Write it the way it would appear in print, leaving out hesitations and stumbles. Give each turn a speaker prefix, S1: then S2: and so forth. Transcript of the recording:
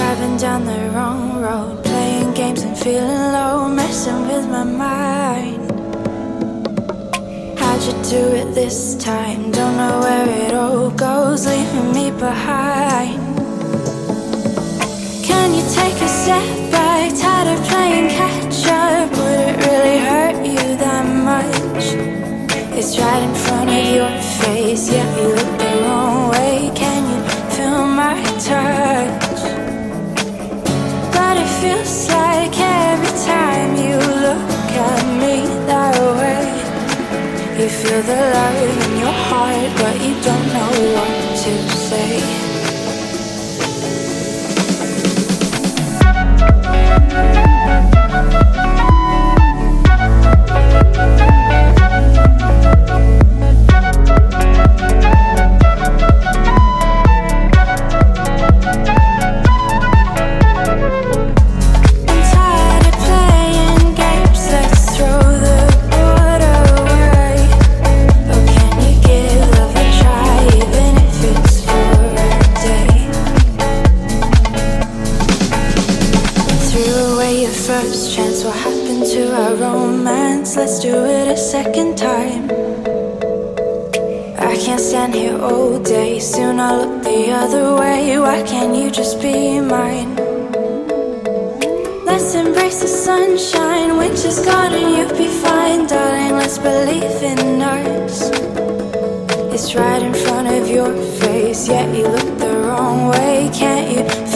S1: driving down the wrong road, playing games and feeling low, messing with my mind. How'd you do it this time? Don't know where it all goes, leaving me behind. Can you take a step back? Tired of playing catch up. Would it really hurt you that much? It's right in front of your face, yeah, you look the wrong way. Can you feel my touch? But it feels like every time you look at me that way, you feel the love in your heart, but you don't know what to say. First chance, what happened to our romance? Let's do it a second time. I can't stand here all day, soon I'll look the other way. Why can't you just be mine? Let's embrace the sunshine, winter's gone and you'll be fine. Darling, let's believe in us. It's right in front of your face, yet you look the wrong way. Can't you